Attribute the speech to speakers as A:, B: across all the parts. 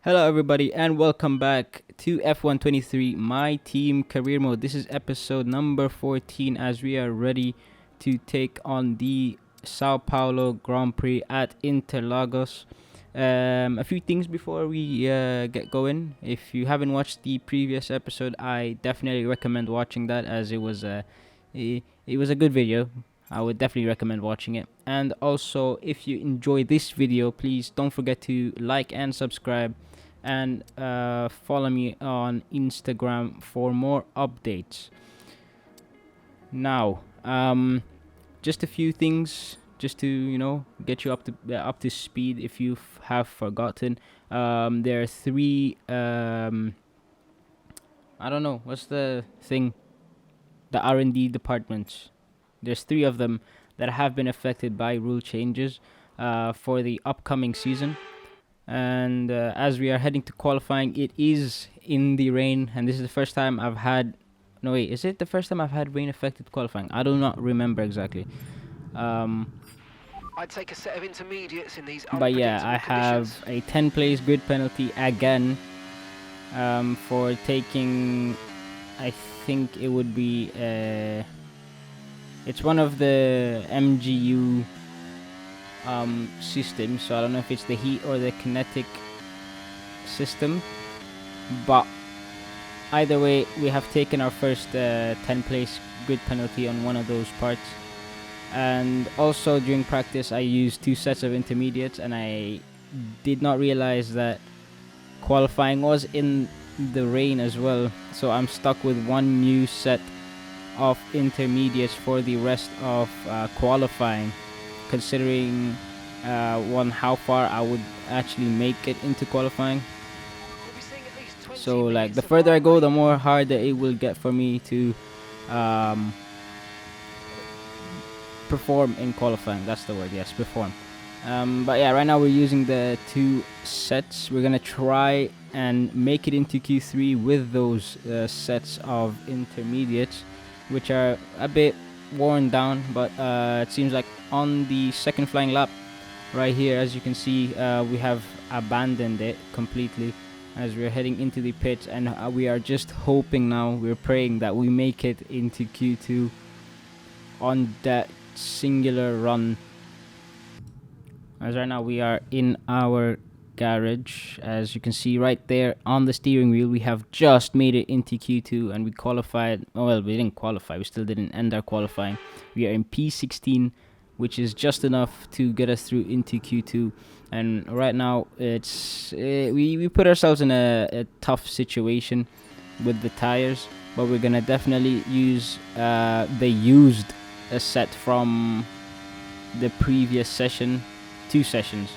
A: Hello, everybody, and welcome back to F123 My Team Career Mode. This is episode number 14 as we are ready to take on the Sao Paulo Grand Prix at Interlagos. A few things before we get going. If you haven't watched the previous episode, I definitely recommend watching that as it was a good video. I would definitely recommend watching it. And also, if you enjoy this video, please don't forget to like and subscribe and follow me on Instagram for more updates. Now, just a few things just to get you up to speed if you have forgotten. There are three. I don't know what's the thing. The R&D departments. There's three of them that have been affected by rule changes for the upcoming season. And as we are heading to qualifying, it is in the rain, and this is the first time I've had. No, wait, is it the first time I've had rain affected qualifying? I do not remember exactly.
B: I'd take a set of intermediates in these
A: But yeah, I have a 10 place grid penalty again for taking. I think it would be. It's one of the MGU system, so I don't know if it's the heat or the kinetic system, but either way we have taken our first 10 place grid penalty on one of those parts. And also during practice I used two sets of intermediates, and I did not realize that qualifying was in the rain as well, so I'm stuck with one new set of intermediates for the rest of qualifying, considering how far I would actually make it into qualifying. So like the further I go, the more harder it will get for me to perform in qualifying. That's the word, yes, perform. But yeah, right now we're using the two sets. We're gonna try and make it into Q3 with those sets of intermediates, which are a bit worn down, but it seems like on the second flying lap right here, as you can see, we have abandoned it completely as we're heading into the pits, and we are just hoping now, we're praying that we make it into Q2 on that singular run. As right now we are in our garage, as you can see right there on the steering wheel. We have just made it into Q2 and we qualified. Well, we didn't qualify, we still didn't end our qualifying. We are in P16, which is just enough to get us through into Q2. And right now it's we put ourselves in a tough situation with the tires, but we're gonna definitely use the used set from the previous session. 2 sessions.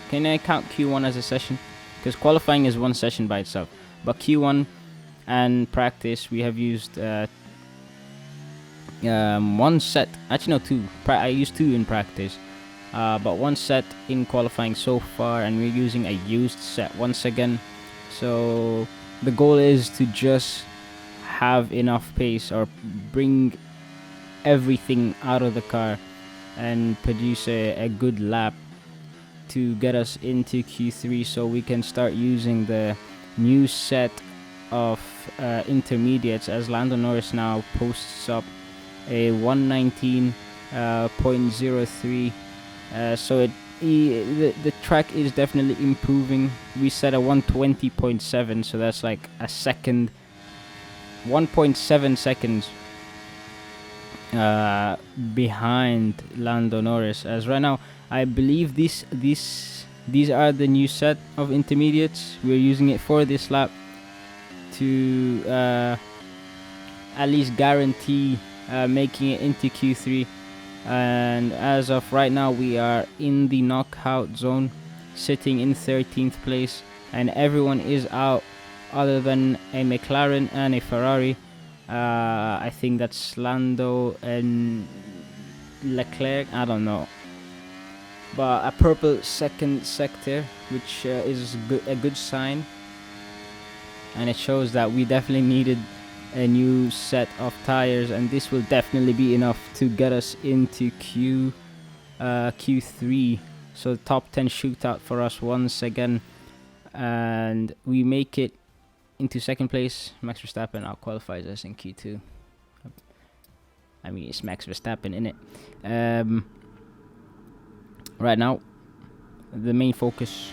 A: Can I count Q1 as a session? Because qualifying is one session by itself. But Q1 and practice, we have used one set. Actually, no, 2. I used 2 in practice. But one set in qualifying so far, and we're using a used set once again. So the goal is to just have enough pace or bring everything out of the car and produce a good lap to get us into Q3, so we can start using the new set of intermediates, as Lando Norris now posts up a 119.03. So the track is definitely improving. We set a 120.7, so that's like a second, 1.7 seconds behind Lando Norris. As right now I believe these are the new set of intermediates. We're using it for this lap to at least guarantee making it into Q3. And as of right now, we are in the knockout zone, sitting in 13th place, and everyone is out other than a McLaren and a Ferrari. I think that's Lando and Leclerc, I don't know. But a purple second sector, which is a good sign, and it shows that we definitely needed a new set of tires, and this will definitely be enough to get us into Q3. So top 10 shootout for us once again. and we make it into second place. Max Verstappen out qualifies us in Q2. I mean, it's Max Verstappen, innit? Right now, the main focus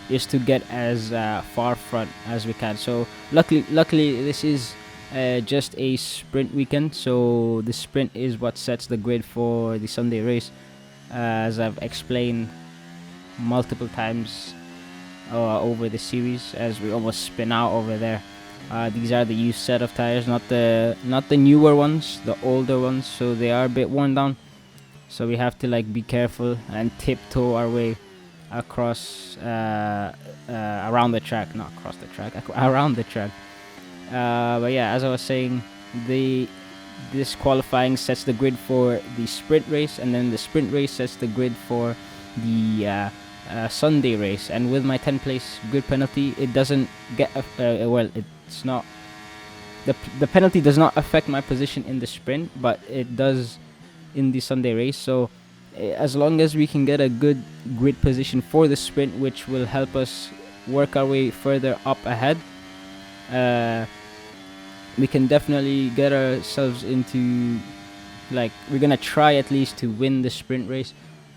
A: is to get as far front as we can. So luckily, this is just a sprint weekend. So the sprint is what sets the grid for the Sunday race, as I've explained multiple times over the series, as we almost spin out over there. These are the used set of tires, not the newer ones, the older ones. So they are a bit worn down. So we have to like be careful and tiptoe our way across around the track, not across the track, around the track. But yeah, as I was saying, this qualifying sets the grid for the sprint race, and then the sprint race sets the grid for the Sunday race. And with my 10th place grid penalty, it doesn't get it's not the penalty does not affect my position in the sprint, but it does in the Sunday race. So as long as we can get a good grid position for the sprint, which will help us work our way further up ahead, we can definitely get ourselves into, like, we're gonna try at least to win the sprint race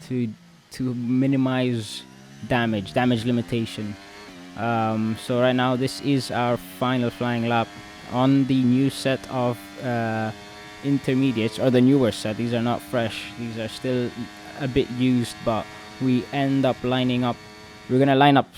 A: to minimize damage limitation. So right now this is our final flying lap on the new set of intermediates, or the newer set. These are not fresh, these are still a bit used, but we end up lining up, we're gonna line up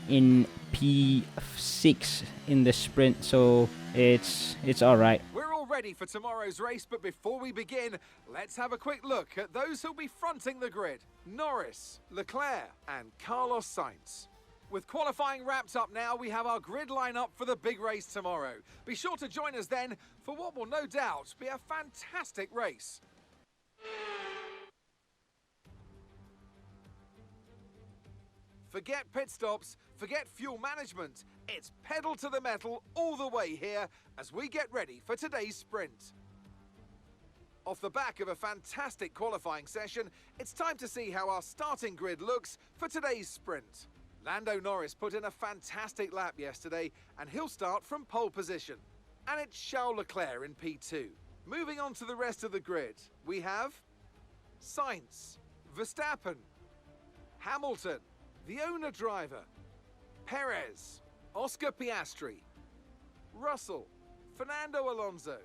A: in P6 in the sprint, so it's alright.
C: We're all ready for tomorrow's race, but before we begin, let's have a quick look at those who'll be fronting the grid: Norris, Leclerc and Carlos Sainz. With qualifying wrapped up now, we have our grid lineup for the big race tomorrow. Be sure to join us then for what will no doubt be a fantastic race. Forget pit stops, forget fuel management. It's pedal to the metal all the way here as we get ready for today's sprint. Off the back of a fantastic qualifying session, it's time to see how our starting grid looks for today's sprint. Lando Norris put in a fantastic lap yesterday, and he'll start from pole position. And it's Charles Leclerc in P2. Moving on to the rest of the grid, we have Sainz, Verstappen, Hamilton, the owner driver, Perez, Oscar Piastri, Russell, Fernando Alonso,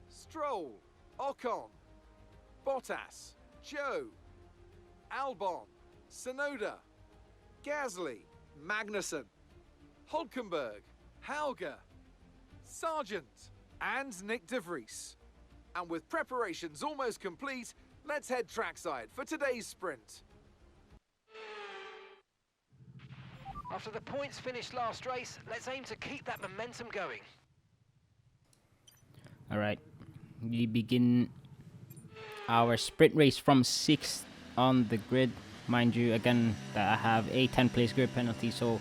C: Stroll, Ocon, Bottas, Joe, Albon, Tsunoda, Gasly, Magnussen, Hulkenberg, Hauger, Sargent and Nick de Vries. And with preparations almost complete, let's head trackside for today's sprint.
B: After the points finished last race, let's aim to keep that momentum going.
A: Alright, we begin our sprint race from 6th on the grid. Mind you, again, that I have a 10th place grid penalty, so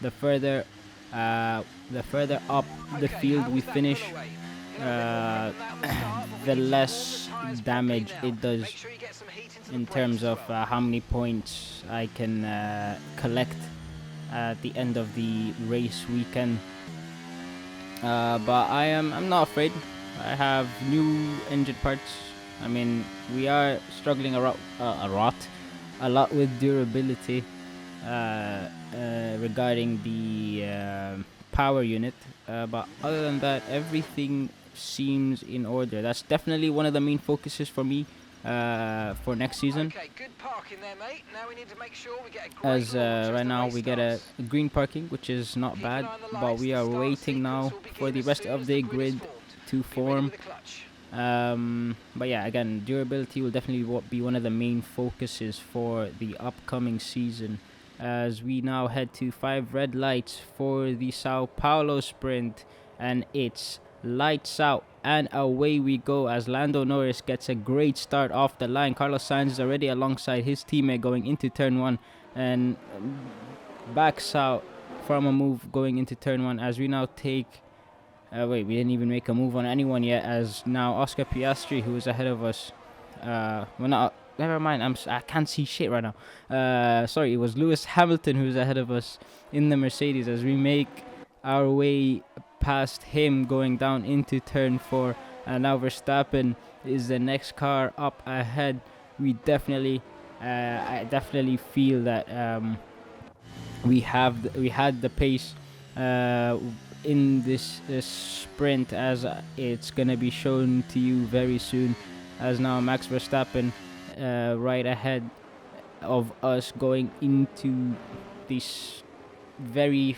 A: the further up the field we finish, the less damage it does in terms of how many points I can collect at the end of the race weekend. But I'm not afraid. I have new engine parts. I mean, we are struggling a lot with durability regarding the power unit, but other than that, everything seems in order. That's definitely one of the main focuses for me for next season.
B: Okay, good parking there, mate. Now we need to make sure we get a great
A: As
B: launch as
A: right
B: the
A: now
B: race
A: we get a
B: starts.
A: green parking, which is not
B: Keep an
A: bad,
B: eye on the
A: but
B: lights.
A: we
B: The
A: are
B: start
A: waiting now
B: sequence will
A: for the
B: begin
A: rest
B: as soon
A: of
B: as
A: the
B: grid is
A: grid
B: formed.
A: to
B: Be ready
A: form.
B: with the clutch.
A: But yeah, again, durability will definitely be one of the main focuses for the upcoming season, as we now head to 5 red lights for the Sao Paulo sprint, and it's lights out and away we go as Lando Norris gets a great start off the line. Carlos Sainz is already alongside his teammate going into turn 1 and backs out from a move going into turn 1 as we now take we didn't even make a move on anyone yet, as now Oscar Piastri, who is ahead of us, well, not never mind. I can't see shit right now. Sorry, it was Lewis Hamilton who's ahead of us in the Mercedes as we make our way past him going down into turn 4, and now Verstappen is the next car up ahead. I definitely feel that we had the pace in this sprint, as it's gonna be shown to you very soon, as now Max Verstappen right ahead of us going into this very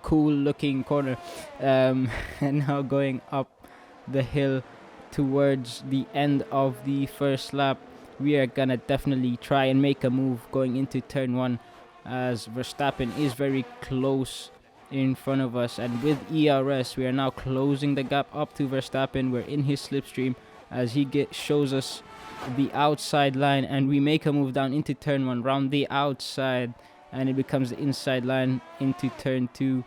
A: cool looking corner, and now going up the hill towards the end of the first lap. We are gonna definitely try and make a move going into turn 1, as Verstappen is very close in front of us, and with ERS we are now closing the gap up to Verstappen. We're in his slipstream as he shows us the outside line, and we make a move down into turn 1 round the outside, and it becomes the inside line into turn 2,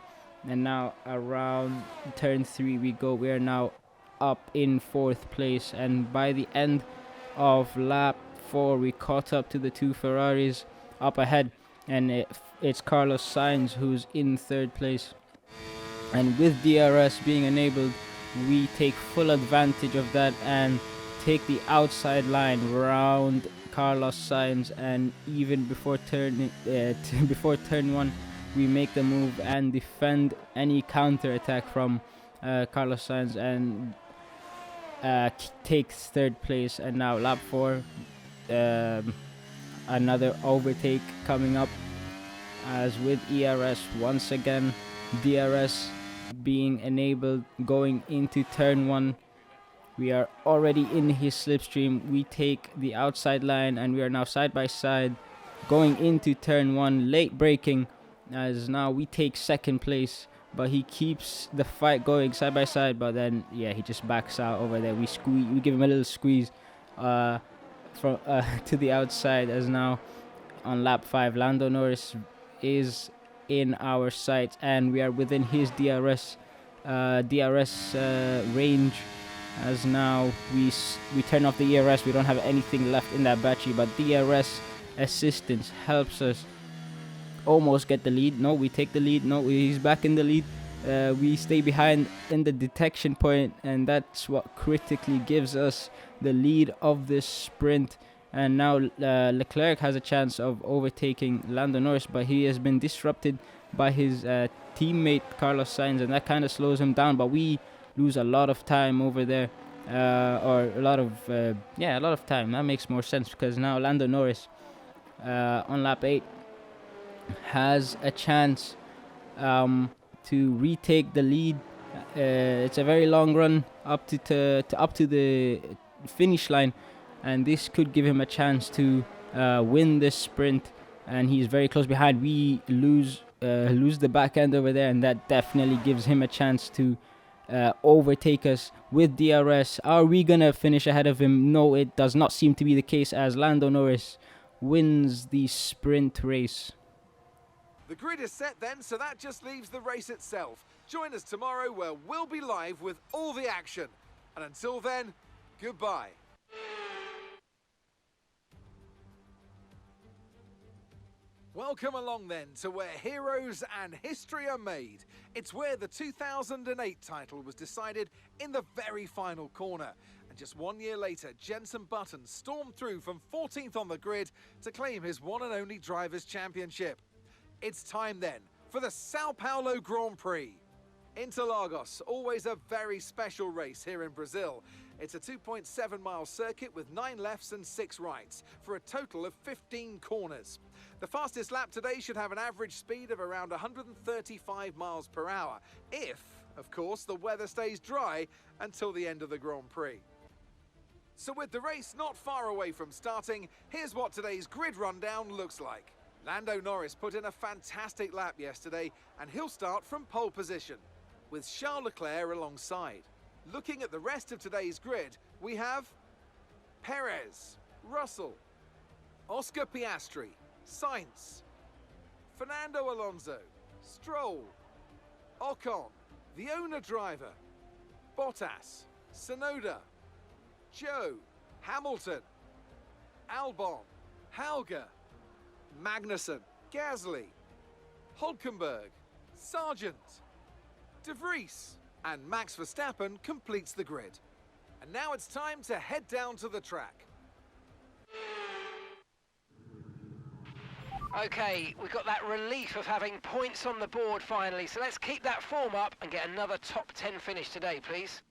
A: and now around turn 3 we go. We are now up in 4th place, and by the end of lap 4 we caught up to the 2 Ferraris up ahead, and it's Carlos Sainz who's in 3rd place. And with DRS being enabled, we take full advantage of that and take the outside line round Carlos Sainz, and even before turn 1 we make the move and defend any counter attack from Carlos Sainz, and takes 3rd place. And now lap 4, another overtake coming up, as with ERS once again, DRS being enabled going into turn 1. We are already in his slipstream. We take the outside line, and we are now side by side going into turn 1, late braking, as now we take 2nd place, but he keeps the fight going side by side, but then he just backs out over there. We give him a little squeeze from to the outside, as now on lap 5 Lando Norris is in our sights, and we are within his DRS range, as now we turn off the ERS. We don't have anything left in that battery, but DRS assistance helps us almost get the lead. No, we take the lead. No, he's back in the lead. We stay behind in the detection point, and that's what critically gives us the lead of this sprint. And now Leclerc has a chance of overtaking Lando Norris, but he has been disrupted by his teammate Carlos Sainz, and that kind of slows him down. But we lose a lot of time over there, or a lot of time. That makes more sense, because now Lando Norris on lap 8 has a chance to retake the lead. It's a very long run up to the finish line, and this could give him a chance to win this sprint, and he's very close behind. We lose the back end over there, and that definitely gives him a chance to overtake us with DRS. Are we gonna finish ahead of him? No, it does not seem to be the case, as Lando Norris wins the sprint race.
C: The grid is set then, so that just leaves the race itself. Join us tomorrow where we'll be live with all the action. And until then, goodbye. Welcome along then to where heroes and history are made. It's where the 2008 title was decided in the very final corner. And just 1 year later, Jenson Button stormed through from 14th on the grid to claim his one and only Drivers' Championship. It's time then for the Sao Paulo Grand Prix. Interlagos, always a very special race here in Brazil. It's a 2.7-mile circuit with 9 lefts and 6 rights for a total of 15 corners. The fastest lap today should have an average speed of around 135 miles per hour, if, of course, the weather stays dry until the end of the Grand Prix. So with the race not far away from starting, here's what today's grid rundown looks like. Lando Norris put in a fantastic lap yesterday, and he'll start from pole position, with Charles Leclerc alongside. Looking at the rest of today's grid, we have Perez, Russell, Oscar Piastri, Sainz, Fernando Alonso, Stroll, Ocon, the owner driver, Bottas, Tsunoda, Joe, Hamilton, Albon, Hauger, Magnussen, Gasly, Hulkenberg, Sargent, De Vries, and Max Verstappen completes the grid. And now it's time to head down to the track.
B: Okay, we've got that relief of having points on the board finally, so let's keep that form up and get another top 10 finish today, please.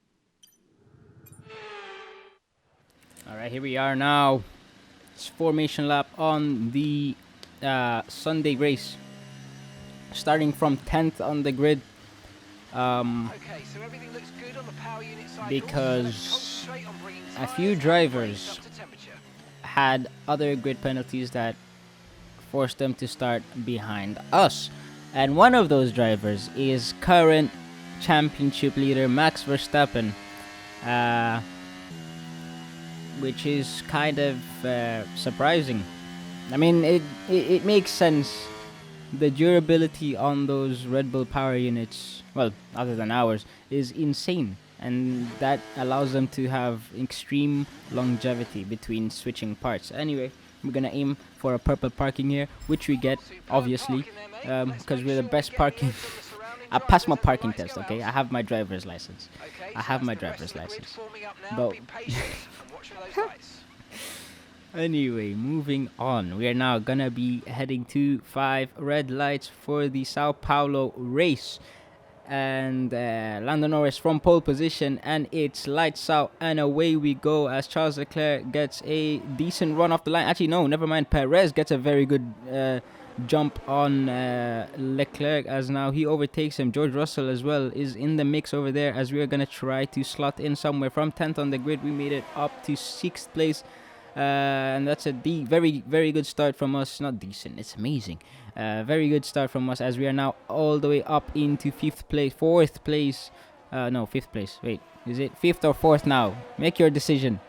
A: Alright, here we are now. It's formation lap on the Sunday race. Starting from 10th on the grid.
B: Okay, so everything looks good on the power unit side.
A: Because a few drivers had other grid penalties that forced them to start behind us. And one of those drivers is current championship leader Max Verstappen. Which is kind of surprising. I mean, it makes sense. The durability on those Red Bull power units, well, other than ours, is insane. And that allows them to have extreme longevity between switching parts. Anyway, we're going to aim for a purple parking here, which we get, obviously, because we're the best parking. I passed my parking test, okay? I have my driver's license. I have my driver's license. But anyway, moving on. We are now gonna be heading to 5 red lights for the Sao Paulo race. And Lando Norris from pole position, and it's lights out and away we go as Charles Leclerc gets a decent run off the line. Actually, no, never mind. Perez gets a very good jump on Leclerc as now he overtakes him. George Russell as well is in the mix over there as we are going to try to slot in somewhere. From 10th on the grid, we made it up to 6th place. And that's a very, very good start from us. Not decent, it's amazing. Very good start from us as we are now all the way up into 4th place. No, 5th place. Wait, is it 5th or 4th now? Make your decision.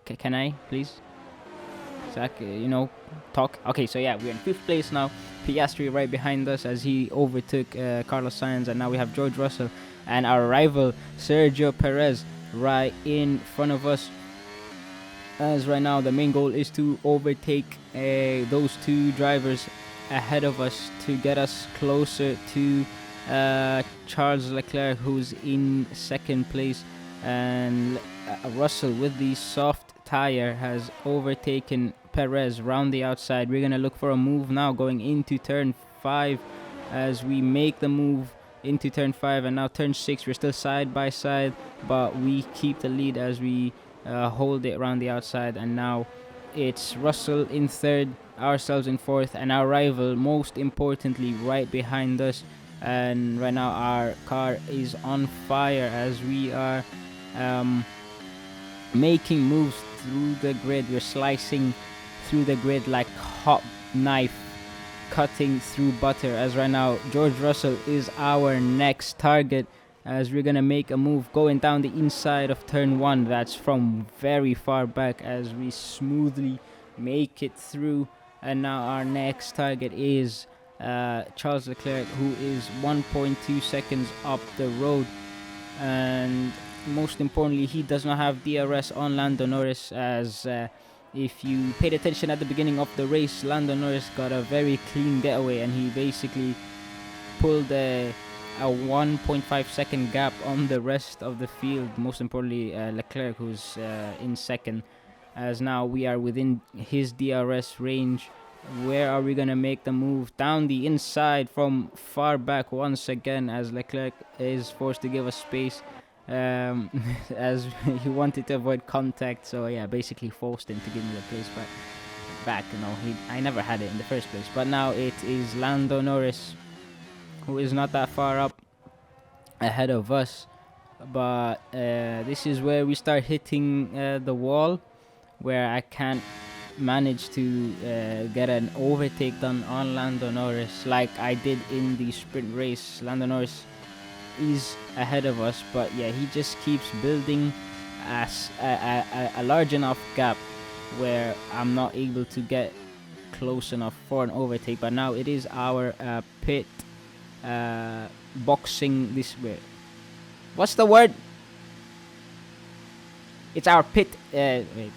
A: Can I, please? Zach, talk. Okay, so yeah, we're in 5th place now. Piastri right behind us as he overtook Carlos Sainz, and now we have George Russell and our rival Sergio Perez right in front of us. As right now the main goal is to overtake those two drivers ahead of us to get us closer to Charles Leclerc, who's in 2nd place, and Russell with the soft tire has overtaken Perez round the outside. We're gonna look for a move now going into turn 5 as we make the move into turn 5, and now turn 6 we're still side by side, but we keep the lead as we hold it around the outside. And now it's Russell in 3rd, ourselves in 4th, and our rival most importantly right behind us. And right now our car is on fire as we are making moves through the grid. We're slicing through the grid like hot knife cutting through butter, as right now George Russell is our next target as we're gonna make a move going down the inside of turn 1. That's from very far back as we smoothly make it through. And now our next target is Charles Leclerc, who is 1.2 seconds up the road, and most importantly he does not have DRS on Lando Norris, as if you paid attention at the beginning of the race, Lando Norris got a very clean getaway and he basically pulled a 1.5 second gap on the rest of the field. Most importantly Leclerc, who's in 2nd, as now we are within his DRS range. Where are we gonna make the move? Down the inside from far back once again as Leclerc is forced to give us space as he wanted to avoid contact. So yeah, basically forced him to give me the place back. I never had it in the first place, but now it is Lando Norris, who is not that far up ahead of us. But this is where we start hitting the wall, where I can't manage to get an overtake done on Lando Norris like I did in the sprint race. Lando Norris is ahead of us, but yeah, he just keeps building a large enough gap where I'm not able to get close enough for an overtake. But now it is our pit boxing this way. What's the word? it's our pit. Wait.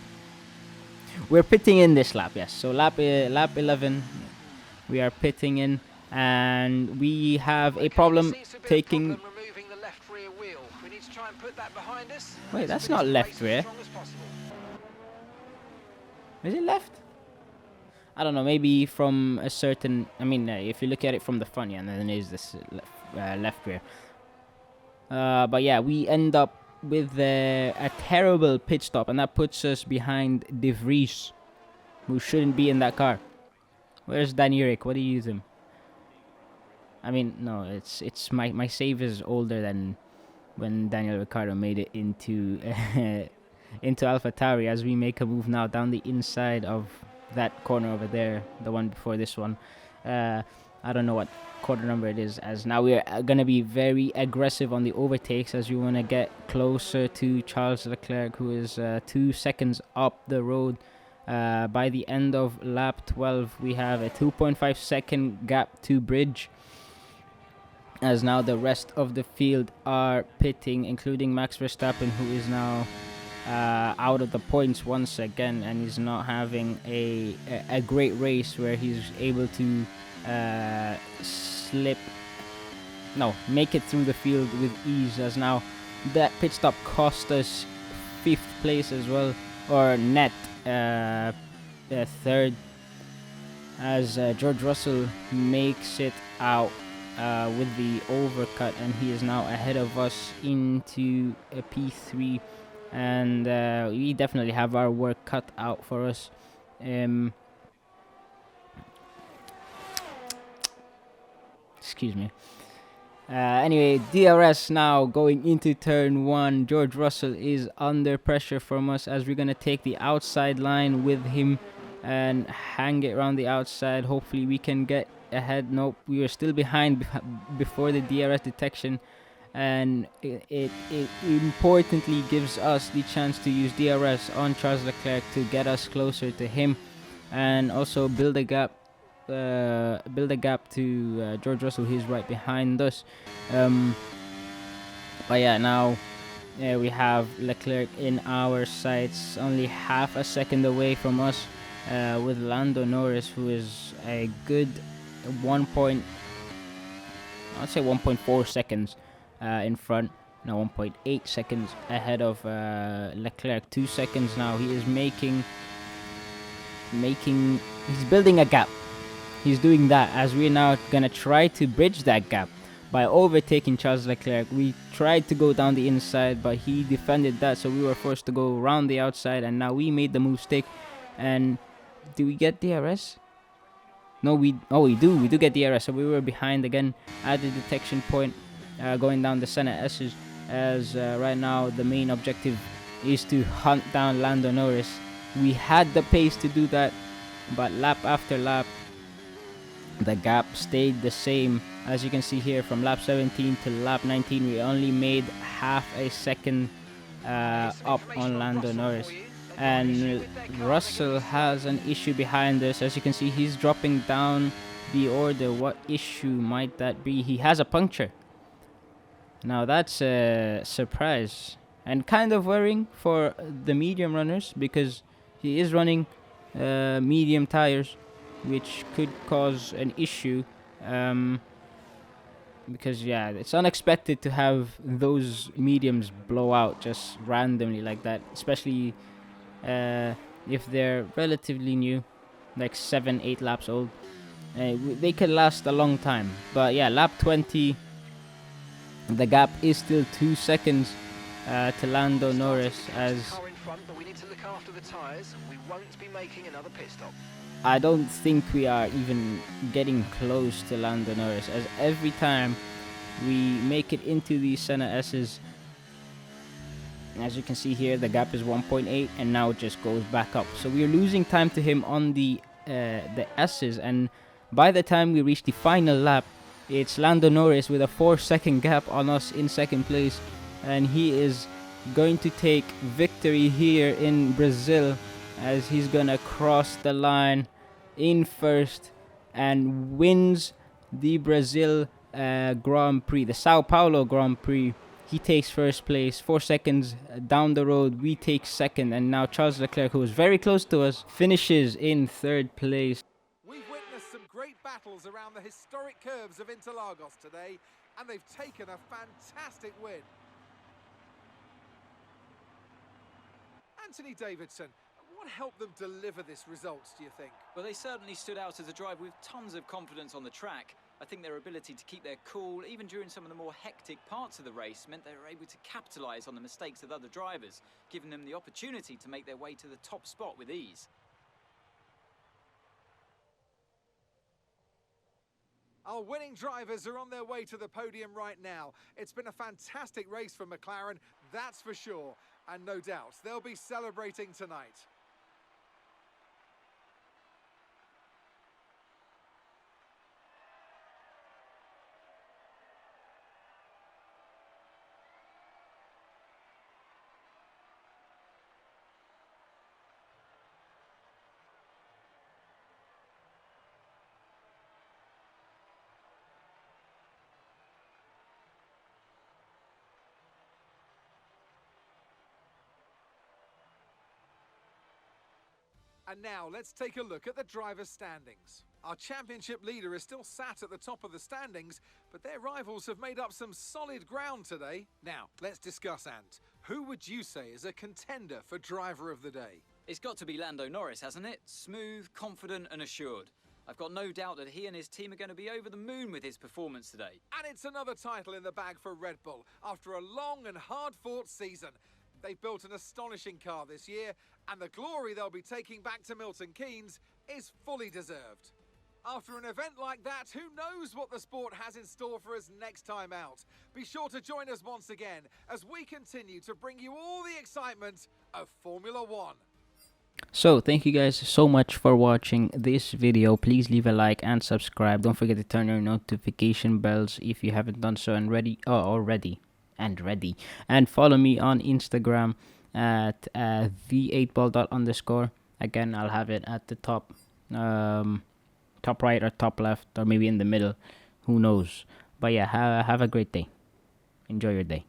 A: We're pitting in this lap, yes. So lap 11, we are pitting in, and we have a problem
B: Seems to be a
A: taking.
B: problem removing the left rear wheel. We need to try and put that behind us.
A: Wait, that's
B: Let's
A: not
B: finish the
A: left
B: race as
A: rear.
B: strong as possible.
A: Is it left? I don't know. Maybe from a certain. I mean, if you look at it from the front, yeah, and then there's this left rear. But yeah, we end up with a terrible pit stop, and that puts us behind De Vries, who shouldn't be in that car. Where's Dan Uric? What do you use him? I mean, no, it's my save is older than when Daniel Ricciardo made it into into AlphaTauri, as we make a move now down the inside of that corner over there, the one before this one. I don't know what quarter number it is, as now we're going to be very aggressive on the overtakes, as we want to get closer to Charles Leclerc, who is 2 seconds up the road. By the end of lap 12, we have a 2.5 second gap to bridge, as now the rest of the field are pitting, including Max Verstappen, who is now out of the points once again, and he's not having a great race where he's able to make it through the field with ease, as now that pit stop cost us 5th place as well, or net third, as George Russell makes it out with the overcut, and he is now ahead of us into a P3, and we definitely have our work cut out for us. Excuse me. Anyway, DRS now going into turn 1. George Russell is under pressure from us, as we're going to take the outside line with him and hang it around the outside. Hopefully we can get ahead. Nope, we were still behind before the DRS detection, and it importantly gives us the chance to use DRS on Charles Leclerc to get us closer to him, and also build a gap to George Russell. He's right behind us. But yeah, now we have Leclerc in our sights, only half a second away from us, with Lando Norris, who is a good 1.4 seconds in front. Now 1.8 seconds ahead of Leclerc. 2 seconds now. He is he's building a gap. He's doing that, as we're now gonna try to bridge that gap by overtaking Charles Leclerc. We tried to go down the inside, but he defended that, so we were forced to go around the outside, and now we made the mistake. And do we get DRS? No, we do. We do get DRS. So we were behind again at the detection point, going down the center S's, as right now the main objective is to hunt down Lando Norris. We had the pace to do that, but lap after lap, the gap stayed the same. As you can see here, from lap 17 to lap 19, we only made half a second up on Lando Norris. And Russell has an issue behind us. As you can see, he's dropping down the order. What issue might that be? He has a puncture. Now that's a surprise and kind of worrying for the medium runners, because he is running medium tires, which could cause an issue, because yeah, it's unexpected to have those mediums blow out just randomly like that, especially if they're relatively new, like 7-8 laps old. They can last a long time. But yeah, lap 20, the gap is still 2 seconds to Lando Norris, as I don't think we are even getting close to Lando Norris, as every time we make it into the center S's, as you can see here, the gap is 1.8, and now it just goes back up. So we're losing time to him on the S's, and by the time we reach the final lap, it's Lando Norris with a 4-second gap on us in second place, and he is going to take victory here in Brazil, as he's gonna cross the line in first and wins the Brazil Grand Prix, the Sao Paulo Grand Prix, he takes first place. 4 seconds down the road, we take second, and now Charles Leclerc, who was very close to us, finishes in 3rd place.
C: We've witnessed some great battles around the historic curves of Interlagos today, and they've taken a fantastic win. Anthony Davidson, what helped them deliver this result, do you think?
D: Well, they certainly stood out as a drive with tons of confidence on the track. I think their ability to keep their cool, even during some of the more hectic parts of the race, meant they were able to capitalise on the mistakes of other drivers, giving them the opportunity to make their way to the top spot with ease.
C: Our winning drivers are on their way to the podium right now. It's been a fantastic race for McLaren, that's for sure. And no doubt, they'll be celebrating tonight. And now let's take a look at the drivers' standings. Our championship leader is still sat at the top of the standings, but their rivals have made up some solid ground today. Now, let's discuss, Ant. Who would you say is a contender for driver of the day?
D: It's got to be Lando Norris, hasn't it? Smooth, confident and assured. I've got no doubt that he and his team are going to be over the moon with his performance today.
C: And it's another title in the bag for Red Bull after a long and hard-fought season. They've built an astonishing car this year, and the glory they'll be taking back to Milton Keynes is fully deserved. After an event like that, who knows what the sport has in store for us next time out? Be sure to join us once again as we continue to bring you all the excitement of Formula One.
A: So thank you guys so much for watching this video. Please leave a like and subscribe. Don't forget to turn your notification bells if you haven't done so already. And follow me on Instagram at the8ball_. Again, I'll have it at the top right or top left, or maybe in the middle, who knows. But yeah, have a great day. Enjoy your day.